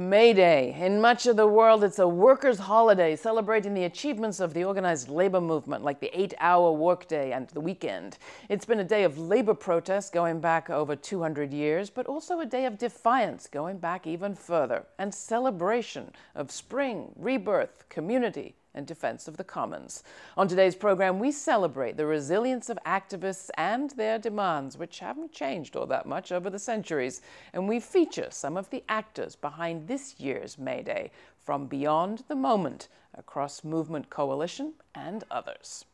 May Day. In much of the world, it's a workers' holiday celebrating the achievements of the organized labor movement, like the 8-hour workday and the weekend. It's been a day of labor protest going back over 200 years, but also a day of defiance going back even further, and celebration of spring, rebirth, community, and defense of the commons. On today's program, we celebrate the resilience of activists and their demands, which haven't changed all that much over the centuries. And we feature some of the actors behind this year's May Day, from Beyond the Moment, a cross-movement coalition, and others.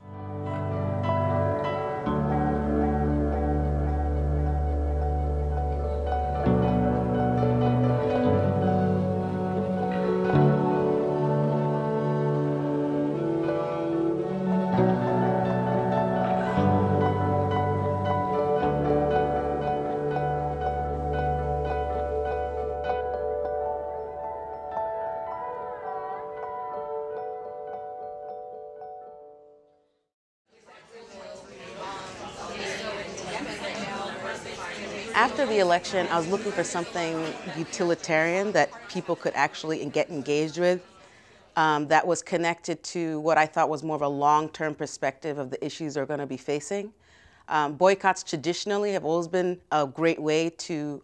After the election, I was looking for something utilitarian that people could actually get engaged with, that was connected to what I thought was more of a long-term perspective of the issues they're going to be facing. Boycotts traditionally have always been a great way to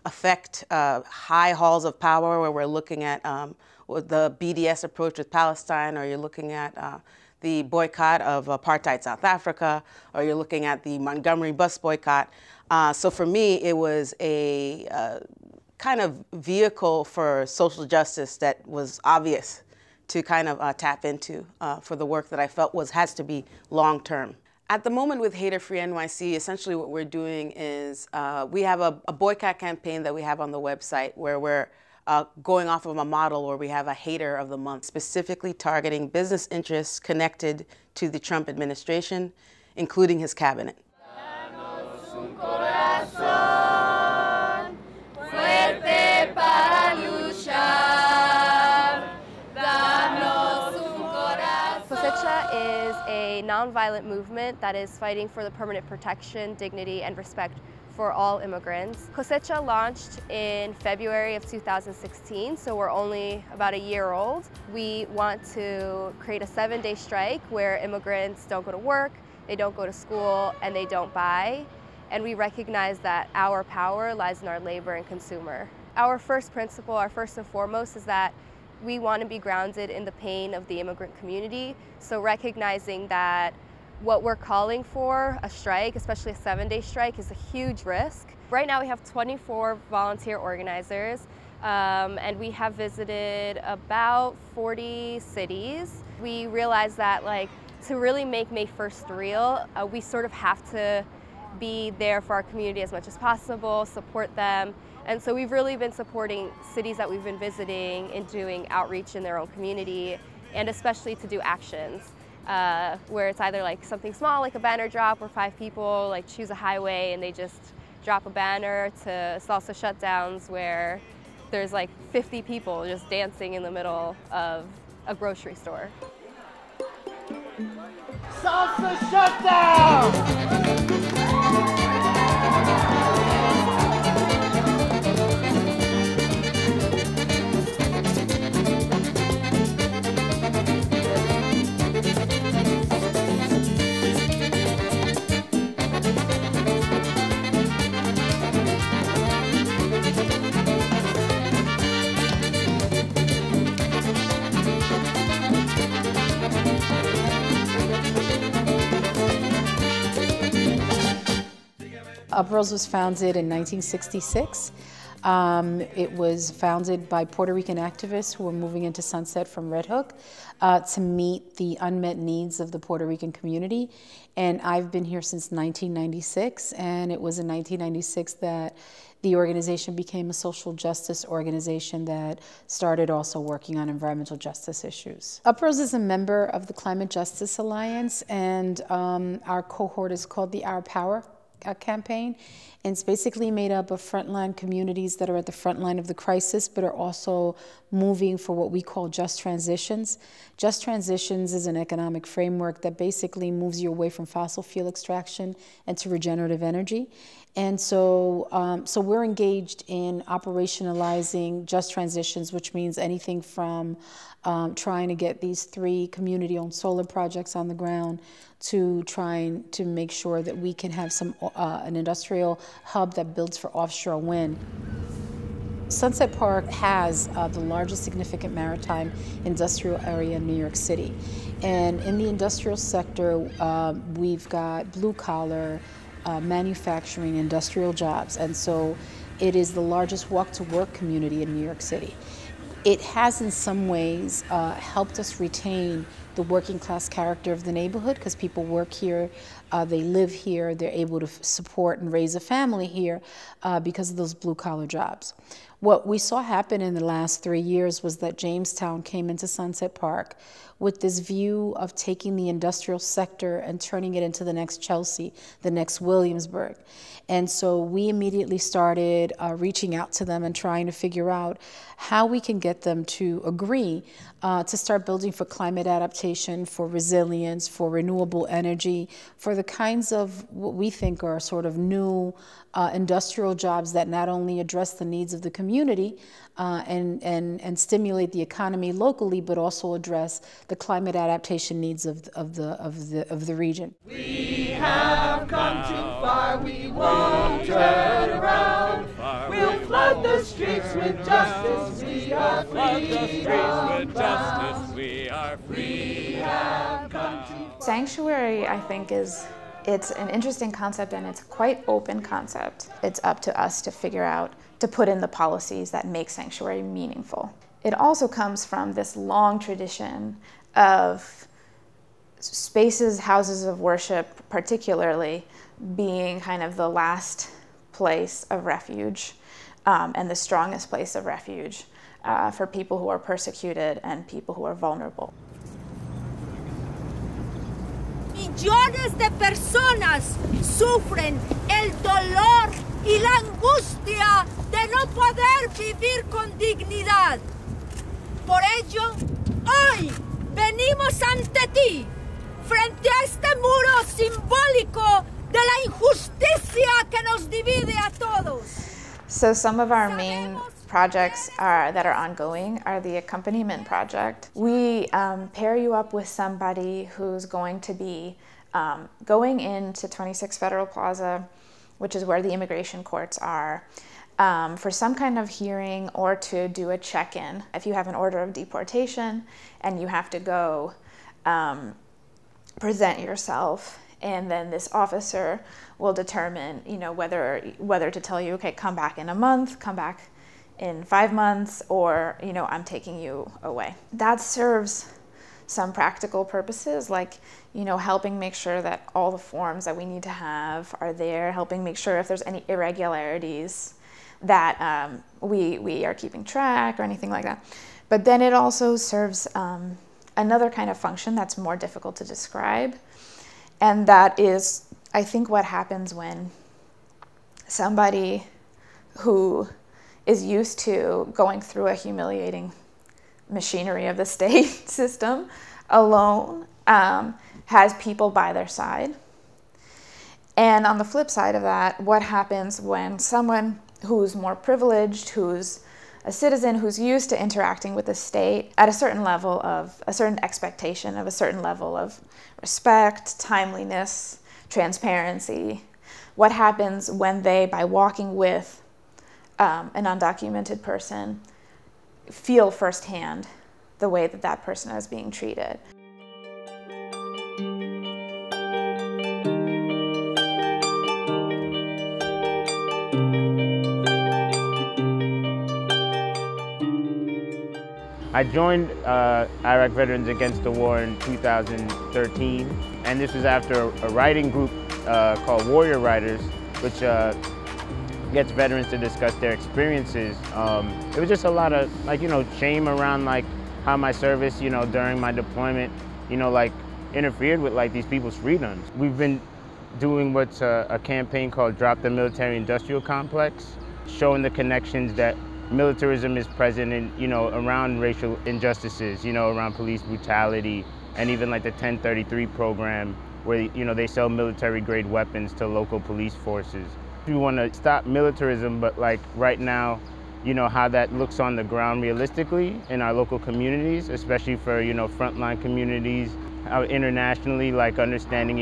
affect high halls of power, where we're looking at the BDS approach with Palestine, or you're looking at the boycott of apartheid South Africa, or you're looking at the Montgomery bus boycott. So for me, it was a kind of vehicle for social justice that was obvious to kind of tap into for the work that I felt has to be long-term. At the moment with Hater Free NYC, essentially what we're doing is we have a boycott campaign that we have on the website, where we're going off of a model where we have a Hater of the Month, specifically targeting business interests connected to the Trump administration, including his cabinet. Cosecha is a nonviolent movement that is fighting for the permanent protection, dignity, and respect for all immigrants. Cosecha launched in February of 2016, so we're only about a year old. We want to create a 7-day strike where immigrants don't go to work, they don't go to school, and they don't buy. And we recognize that our power lies in our labor and consumer. Our first principle, our first and foremost, is that we want to be grounded in the pain of the immigrant community. So recognizing that what we're calling for, a strike, especially a 7-day strike, is a huge risk. Right now we have 24 volunteer organizers, and we have visited about 40 cities. We realize that, to really make May 1st real, we sort of have to be there for our community as much as possible, support them. And so we've really been supporting cities that we've been visiting in doing outreach in their own community, and especially to do actions where it's either something small, like a banner drop, where 5 people choose a highway and they just drop a banner, to salsa shutdowns where there's 50 people just dancing in the middle of a grocery store. Salsa shutdown! Uprose was founded in 1966. It was founded by Puerto Rican activists who were moving into Sunset from Red Hook to meet the unmet needs of the Puerto Rican community. And I've been here since 1996, and it was in 1996 that the organization became a social justice organization that started also working on environmental justice issues. Uprose is a member of the Climate Justice Alliance, and our cohort is called the Our Power campaign. And it's basically made up of frontline communities that are at the front line of the crisis, but are also moving for what we call just transitions. Just transitions is an economic framework that basically moves you away from fossil fuel extraction and to regenerative energy. And so, we're engaged in operationalizing just transitions, which means anything from trying to get these 3 community-owned solar projects on the ground to trying to make sure that we can have an industrial hub that builds for offshore wind. Sunset Park has the largest significant maritime industrial area in New York City. And in the industrial sector, we've got blue-collar, manufacturing, industrial jobs. And so it is the largest walk-to-work community in New York City. It has in some ways helped us retain the working class character of the neighborhood because people work here, they live here, they're able to support and raise a family here because of those blue-collar jobs. What we saw happen in the last 3 years was that Jamestown came into Sunset Park with this view of taking the industrial sector and turning it into the next Chelsea, the next Williamsburg. And so we immediately started reaching out to them and trying to figure out how we can get them to agree to start building for climate adaptation, for resilience, for renewable energy, for the kinds of what we think are sort of new industrial jobs that not only address the needs of the community and stimulate the economy locally, but also address the climate adaptation needs of the region. We have come too far, we won't turn around. We'll flood the streets with justice, we are free. Sanctuary, I think, it's an interesting concept, and it's quite open concept. It's up to us to figure out, to put in the policies that make sanctuary meaningful. It also comes from this long tradition of spaces, houses of worship particularly, being kind of the last place of refuge and the strongest place of refuge for people who are persecuted and people who are vulnerable. Millones de personas sufren el dolor y la angustia de no poder vivir con dignidad. Por ello, hoy venimos ante ti, frente a este muro simbólico de la injusticia que nos divide a todos. So some of our main projects that are ongoing are the accompaniment project. We pair you up with somebody who's going to be going into 26 Federal Plaza, which is where the immigration courts are, for some kind of hearing or to do a check-in. If you have an order of deportation and you have to go present yourself, and then this officer will determine, you know, whether to tell you, okay, come back in a month, come back in 5 months, or, you know, I'm taking you away. That serves some practical purposes, like, you know, helping make sure that all the forms that we need to have are there, helping make sure if there's any irregularities that we are keeping track or anything like that. But then it also serves another kind of function that's more difficult to describe, and that is, I think, what happens when somebody who is used to going through a humiliating machinery of the state system alone has people by their side. And on the flip side of that, what happens when someone who's more privileged, who's a citizen who's used to interacting with the state at a certain level of, a certain expectation of a certain level of respect, timeliness, transparency, what happens when they, by walking with an undocumented person, feel firsthand the way that that person is being treated. I joined Iraq Veterans Against the War in 2013, and this was after a writing group called Warrior Writers, which gets veterans to discuss their experiences. It was just a lot of, like, you know, shame around, like, how my service, you know, during my deployment, you know, like, interfered with, like, these people's freedoms. We've been doing what's a campaign called Drop the Military Industrial Complex, showing the connections that militarism is present in, around racial injustices, around police brutality, and even like the 1033 program where, they sell military-grade weapons to local police forces. We want to stop militarism, but like right now, how that looks on the ground realistically in our local communities, especially for, frontline communities, internationally, like understanding,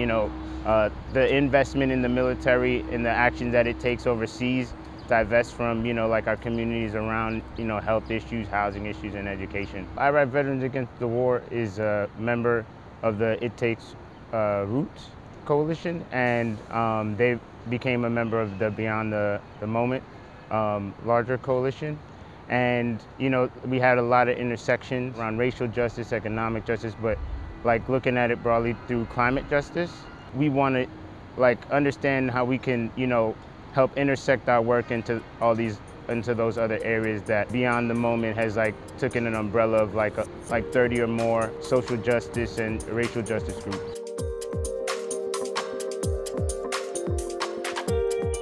the investment in the military and the actions that it takes overseas divest from, like our communities around, health issues, housing issues, and education. Iraq Veterans Against the War is a member of the It Takes Roots coalition, and they became a member of the Beyond the Moment larger coalition. And, we had a lot of intersections around racial justice, economic justice, but like looking at it broadly through climate justice. We want to understand how we can, help intersect our work into those other areas that Beyond the Moment has taken an umbrella of like 30 or more social justice and racial justice groups.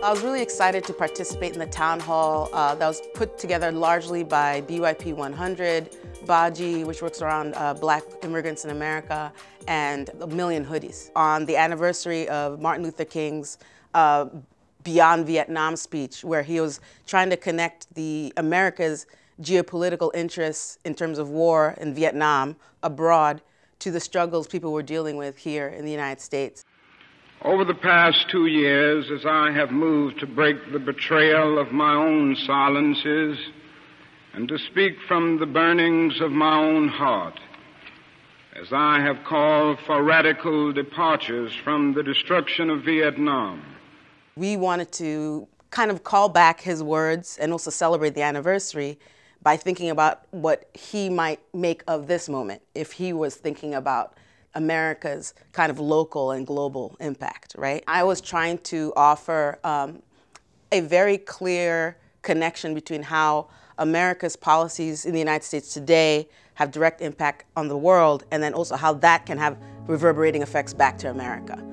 I was really excited to participate in the town hall that was put together largely by BYP 100, Baji, which works around Black immigrants in America, and A Million Hoodies on the anniversary of Martin Luther King's Beyond Vietnam speech, where he was trying to connect the America's geopolitical interests in terms of war in Vietnam abroad to the struggles people were dealing with here in the United States. Over the past 2 years, as I have moved to break the betrayal of my own silences and to speak from the burnings of my own heart, as I have called for radical departures from the destruction of Vietnam. We wanted to kind of call back his words and also celebrate the anniversary by thinking about what he might make of this moment if he was thinking about America's kind of local and global impact, right? I was trying to offer a very clear connection between how America's policies in the United States today have direct impact on the world, and then also how that can have reverberating effects back to America.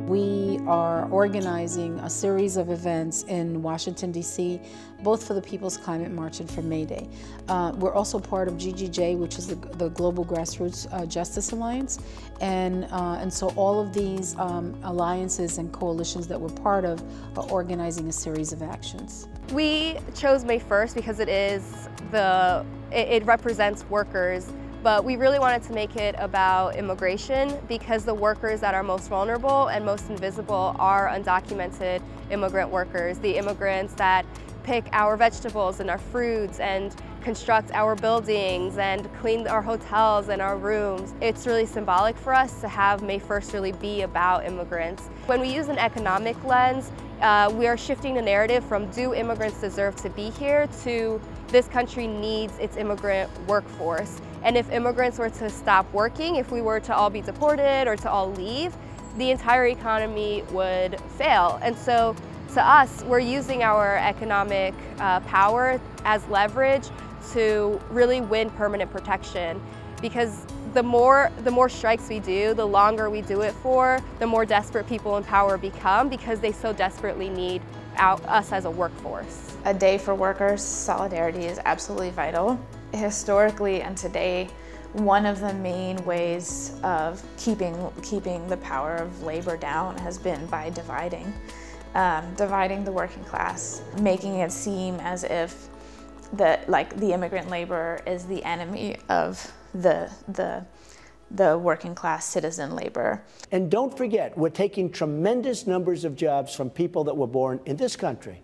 We are organizing a series of events in Washington, D.C., both for the People's Climate March and for May Day. We're also part of GGJ, which is the Global Grassroots Justice Alliance. And so all of these alliances and coalitions that we're part of are organizing a series of actions. We chose May 1st because it represents workers. But we really wanted to make it about immigration because the workers that are most vulnerable and most invisible are undocumented immigrant workers, the immigrants that pick our vegetables and our fruits and construct our buildings and clean our hotels and our rooms. It's really symbolic for us to have May 1st really be about immigrants. When we use an economic lens, we are shifting the narrative from do immigrants deserve to be here to this country needs its immigrant workforce. And if immigrants were to stop working, if we were to all be deported or to all leave, the entire economy would fail. And so to us, we're using our economic power as leverage to really win permanent protection. Because the more strikes we do, the longer we do it for, the more desperate people in power become because they so desperately need us as a workforce. A day for workers' solidarity is absolutely vital. Historically and today, one of the main ways of keeping the power of labor down has been by dividing the working class, making it seem as if the immigrant labor is the enemy of the working class citizen labor. And don't forget, we're taking tremendous numbers of jobs from people that were born in this country.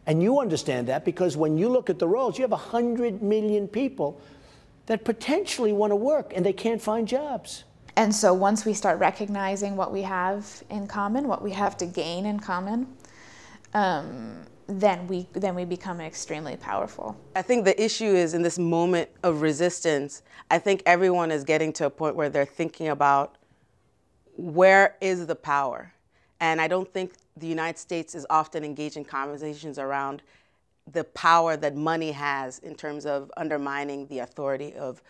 And you understand that because when you look at the rolls, you have 100 million people that potentially want to work and they can't find jobs. And so once we start recognizing what we have in common, what we have to gain in common, then we become extremely powerful. I think the issue is in this moment of resistance, I think everyone is getting to a point where they're thinking about where is the power? And I don't think the United States is often engaged in conversations around the power that money has in terms of undermining the authority of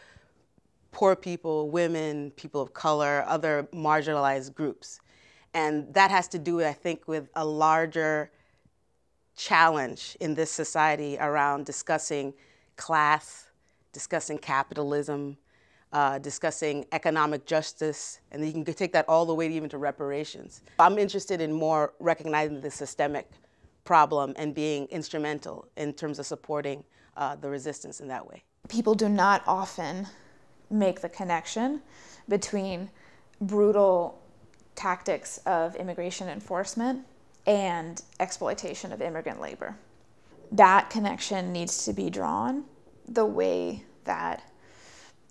poor people, women, people of color, other marginalized groups. And that has to do, I think, with a larger challenge in this society around discussing class, discussing capitalism, discussing economic justice, and you can take that all the way even to reparations. I'm interested in more recognizing the systemic problem and being instrumental in terms of supporting the resistance in that way. People do not often make the connection between brutal tactics of immigration enforcement and exploitation of immigrant labor. That connection needs to be drawn the way that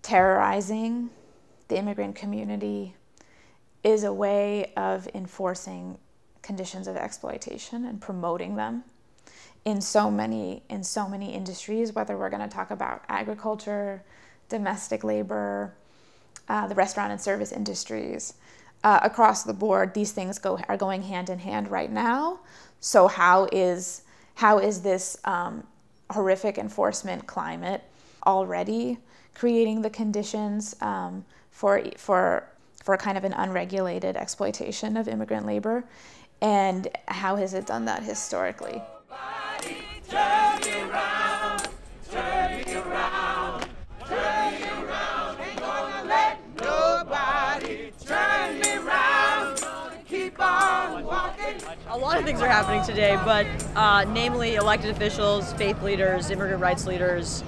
terrorizing the immigrant community is a way of enforcing conditions of exploitation and promoting them in so many industries, whether we're going to talk about agriculture, domestic labor, the restaurant and service industries. Across the board, these things are going hand in hand right now. So how is this horrific enforcement climate already creating the conditions for kind of an unregulated exploitation of immigrant labor? And how has it done that historically? Turn me around, turn me around, turn me around. Ain't gonna let nobody turn me around. Gonna keep on walking. A lot of things are happening today, but namely elected officials, faith leaders, immigrant rights leaders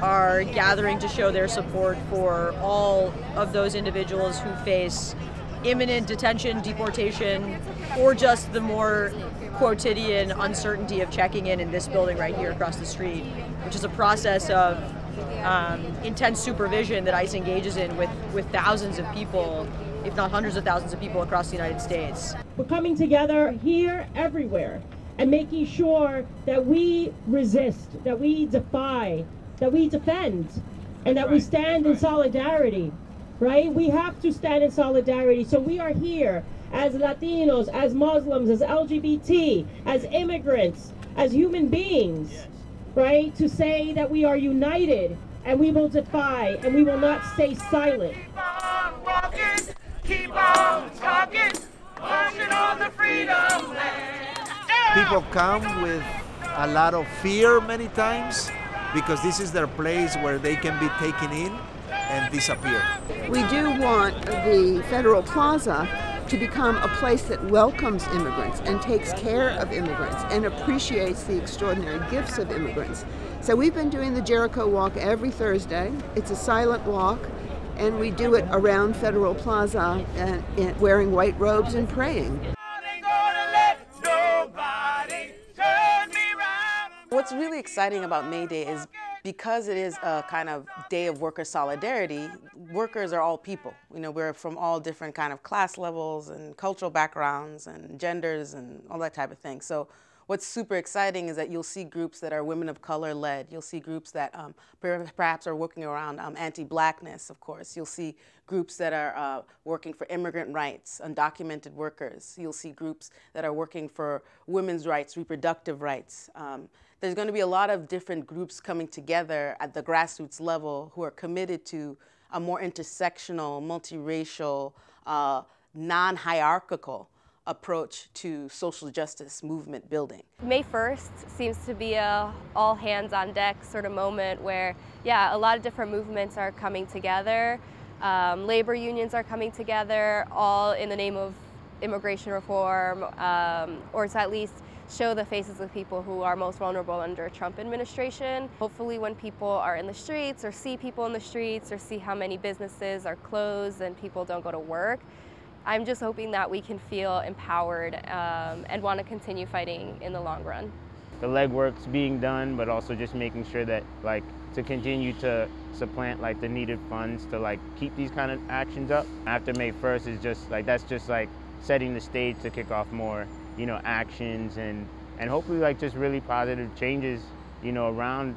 are gathering to show their support for all of those individuals who face imminent detention, deportation, or just the more quotidian uncertainty of checking in this building right here across the street, which is a process of intense supervision that ICE engages in with thousands of people, if not hundreds of thousands of people across the United States. We're coming together here, everywhere, and making sure that we resist, that we defy, that we defend, and that we stand in solidarity, right? We have to stand in solidarity. So we are here as Latinos, as Muslims, as LGBT, as immigrants, as human beings, right? To say that we are united and we will defy and we will not stay silent. Keep on walking, keep on talking, marching on the freedom land. People come with a lot of fear many times because this is their place where they can be taken in and disappear. We do want the Federal Plaza to become a place that welcomes immigrants and takes care of immigrants and appreciates the extraordinary gifts of immigrants. So we've been doing the Jericho Walk every Thursday. It's a silent walk, and we do it around Federal Plaza and wearing white robes and praying. What's really exciting about May Day is because it is a kind of day of worker solidarity, workers are all people. You know, we're from all different kind of class levels and cultural backgrounds and genders and all that type of thing. So what's super exciting is that you'll see groups that are women of color led. You'll see groups that perhaps are working around anti-blackness, of course. You'll see groups that are working for immigrant rights, undocumented workers. You'll see groups that are working for women's rights, reproductive rights. There's going to be a lot of different groups coming together at the grassroots level who are committed to a more intersectional, multiracial, non-hierarchical approach to social justice movement building. May 1st seems to be a all hands on deck sort of moment where, yeah, a lot of different movements are coming together. Labor unions are coming together, all in the name of immigration reform, or to at least show the faces of people who are most vulnerable under a Trump administration. Hopefully when people are in the streets or see people in the streets or see how many businesses are closed and people don't go to work, I'm just hoping that we can feel empowered and want to continue fighting in the long run. The legwork's being done, but also just making sure that to continue to supplant the needed funds to keep these kind of actions up. After May 1st is just that's just setting the stage to kick off more actions and hopefully just really positive changes around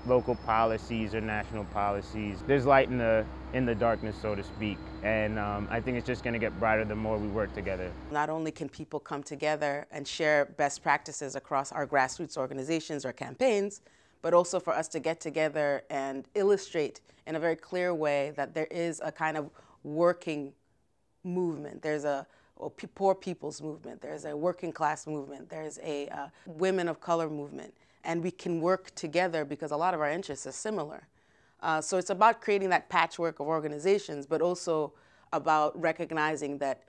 local policies or national policies. There's light in the darkness, so to speak, and I think it's just going to get brighter the more we work together. Not only can people come together and share best practices across our grassroots organizations or campaigns, but also for us to get together and illustrate in a very clear way that there is a kind of working movement. There's a poor people's movement. There's a working class movement. There's a women of color movement. And we can work together because a lot of our interests are similar. So it's about creating that patchwork of organizations, but also about recognizing that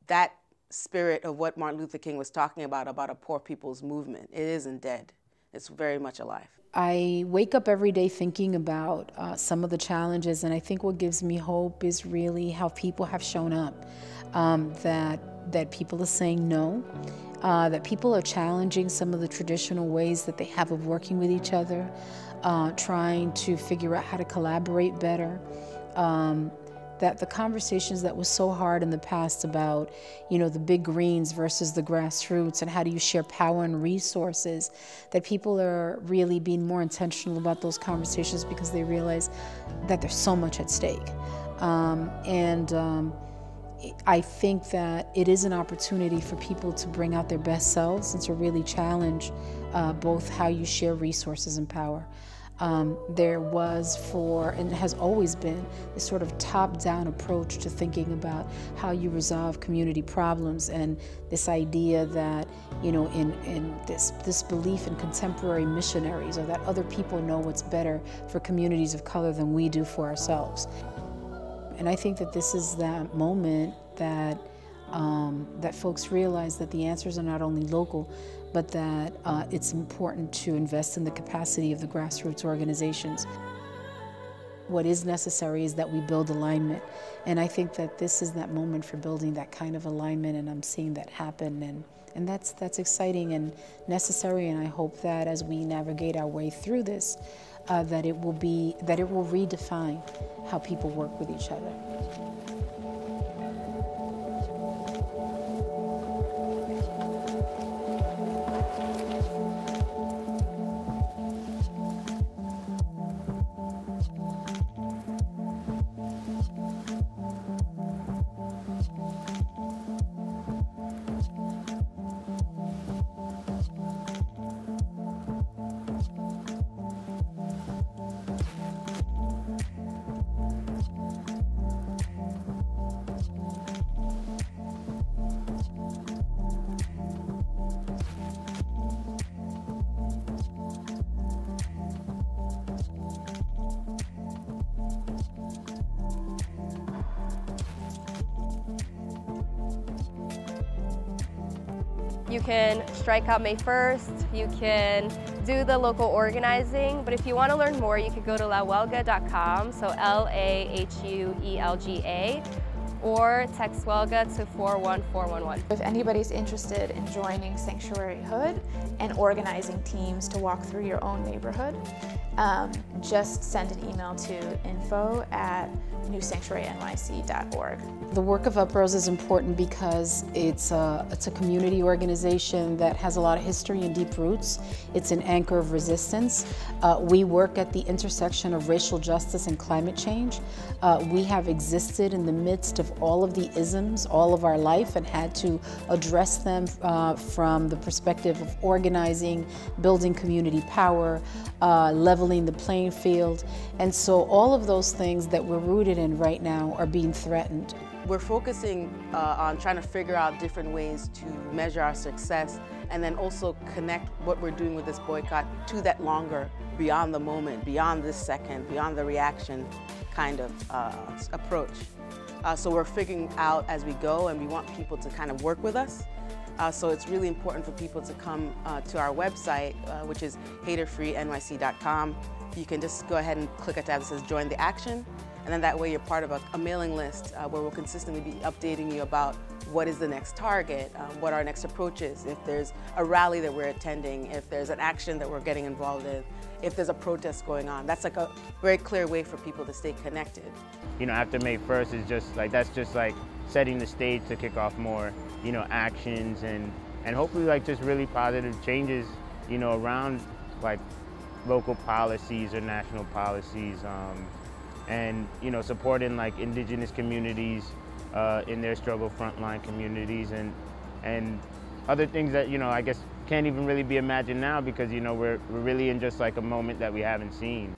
that spirit of what Martin Luther King was talking about a poor people's movement, it isn't dead. It's very much alive. I wake up every day thinking about some of the challenges, and I think what gives me hope is really how people have shown up, that people are saying no, that people are challenging some of the traditional ways that they have of working with each other, trying to figure out how to collaborate better. That the conversations that was so hard in the past about, the big greens versus the grassroots and how do you share power and resources, that people are really being more intentional about those conversations because they realize that there's so much at stake. I think that it is an opportunity for people to bring out their best selves and to really challenge both how you share resources and power. There was and has always been this sort of top-down approach to thinking about how you resolve community problems, and this idea that, in this belief in contemporary missionaries, or that other people know what's better for communities of color than we do for ourselves. And I think that this is that moment that that folks realize that the answers are not only local, but that it's important to invest in the capacity of the grassroots organizations. What is necessary is that we build alignment. And I think that this is that moment for building that kind of alignment, and I'm seeing that happen. And that's exciting and necessary, and I hope that as we navigate our way through this, that it will redefine how people work with each other. You can strike out May 1st, you can do the local organizing, but if you want to learn more, you could go to lahuelga.com, so LAHUELGA, or text Huelga to 41411. If anybody's interested in joining Sanctuary Hood and organizing teams to walk through your own neighborhood, just send an email to info@newsanctuarynyc.org. The work of Uprose is important because it's a community organization that has a lot of history and deep roots. It's an anchor of resistance. We work at the intersection of racial justice and climate change. We have existed in the midst of all of the isms all of our life and had to address them from the perspective of organizing, building community power, leveling the playing field. And so all of those things that we're rooted in right now are being threatened. We're focusing on trying to figure out different ways to measure our success, and then also connect what we're doing with this boycott to that longer, beyond the moment, beyond this second, beyond the reaction kind of approach. So we're figuring out as we go, and we want people to kind of work with us. So it's really important for people to come to our website, which is haterfreenyc.com. You can just go ahead and click a tab that says Join the Action, and then that way you're part of a mailing list where we'll consistently be updating you about what is the next target, what our next approach is, if there's a rally that we're attending, if there's an action that we're getting involved in, if there's a protest going on. That's like a very clear way for people to stay connected. After May 1st is that's just like setting the stage to kick off more, actions and hopefully just really positive changes, around like local policies or national policies, and supporting like indigenous communities in their struggle, frontline communities, and other things that I guess can't even really be imagined now because, you know, we're really in just like a moment that we haven't seen.